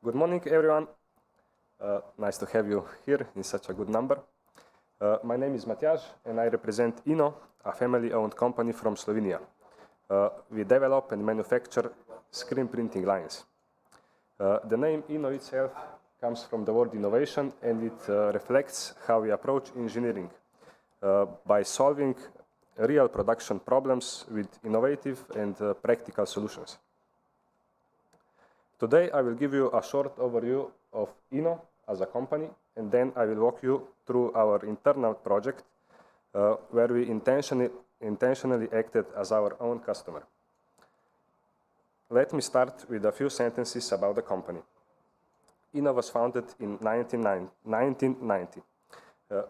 Good morning, everyone. Nice to have you here in such a good number. My name is Matjaz, and I represent INO, a family-owned company from Slovenia. We develop and manufacture screen printing lines. The name INO itself comes from the word innovation, and it reflects how we approach engineering by solving real production problems with innovative and practical solutions. Today, I will give you a short overview of INO as a company, and then I will walk you through our internal project where we intentionally acted as our own customer. Let me start with a few sentences about the company. INO was founded in 1990.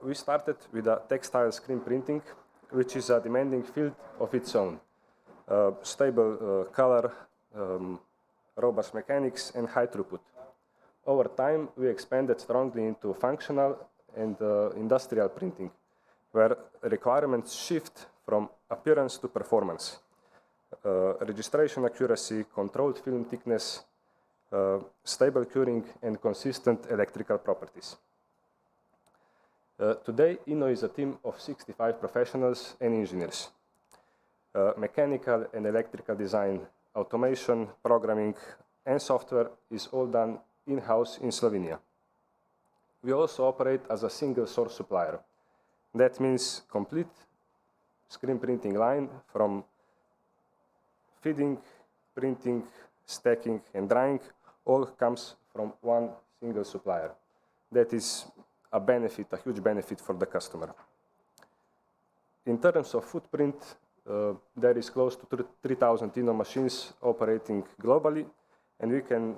We started with a textile screen printing, which is a demanding field of its own. Stable color, robust mechanics, and high throughput. Over time, we expanded strongly into functional and industrial printing, where requirements shift from appearance to performance. Registration accuracy, controlled film thickness, stable curing, and consistent electrical properties. Today, INO is a team of 65 professionals and engineers. Mechanical and electrical design, automation, programming, and software is all done in-house in Slovenia. We also operate as a single source supplier. That means complete screen printing line from feeding, printing, stacking, and drying all comes from one single supplier. That is a benefit, a huge benefit for the customer. In terms of footprint, there is close to 3,000 INO machines operating globally, and we can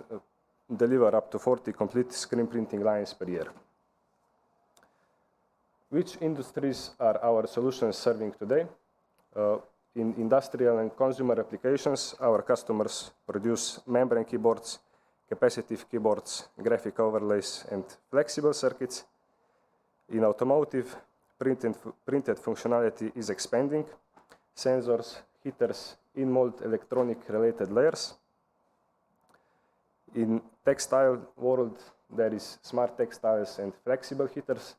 deliver up to 40 complete screen printing lines per year. Which industries are our solutions serving today? In industrial and consumer applications, our customers produce membrane keyboards, capacitive keyboards, graphic overlays, and flexible circuits. In automotive, printed functionality is expanding. Sensors, heaters, in-mold electronic-related layers. In textile world, there is smart textiles and flexible heaters.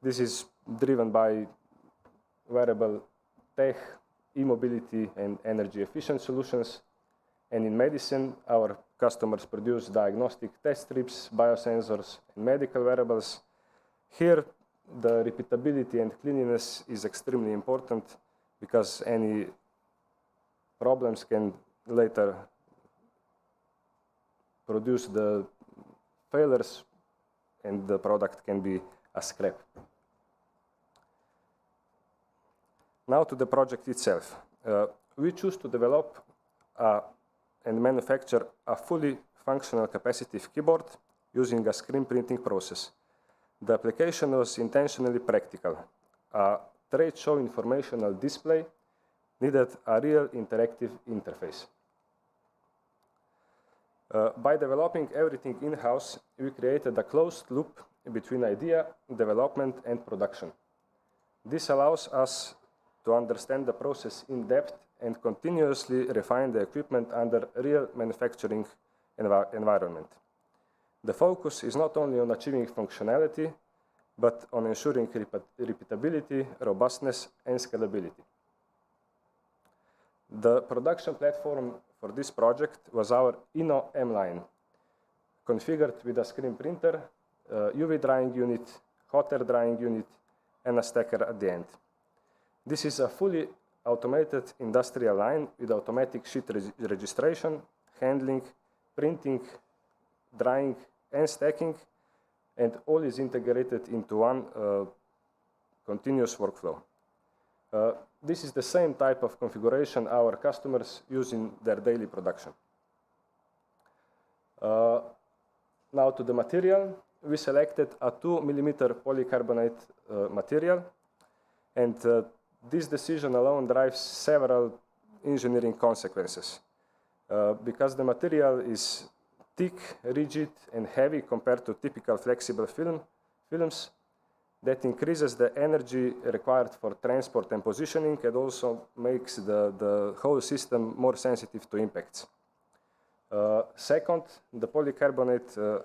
This is driven by wearable tech, e-mobility, and energy-efficient solutions. And in medicine, our customers produce diagnostic test strips, biosensors, and medical wearables. Here, the repeatability and cleanliness is extremely important, because any problems can later produce the failures, and the product can be a scrap. Now to the project itself. We choose to develop and manufacture a fully functional capacitive keyboard using a screen printing process. The application was intentionally practical. A trade show informational display needed a real interactive interface. By developing everything in-house, we created a closed loop between idea, development, and production. This allows us to understand the process in depth and continuously refine the equipment under real manufacturing environment. The focus is not only on achieving functionality, but on ensuring repeatability, robustness, and scalability. The production platform for this project was our INO M line, configured with a screen printer, UV drying unit, hot air drying unit, and a stacker at the end. This is a fully automated industrial line with automatic sheet registration, handling, printing, drying, and stacking, and all is integrated into one continuous workflow. This is the same type of configuration our customers use in their daily production. Now to the material. We selected a 2mm polycarbonate material, and this decision alone drives several engineering consequences. Because the material is thick, rigid, and heavy compared to typical flexible films, that increases the energy required for transport and positioning, and also makes the whole system more sensitive to impacts. Second, the polycarbonate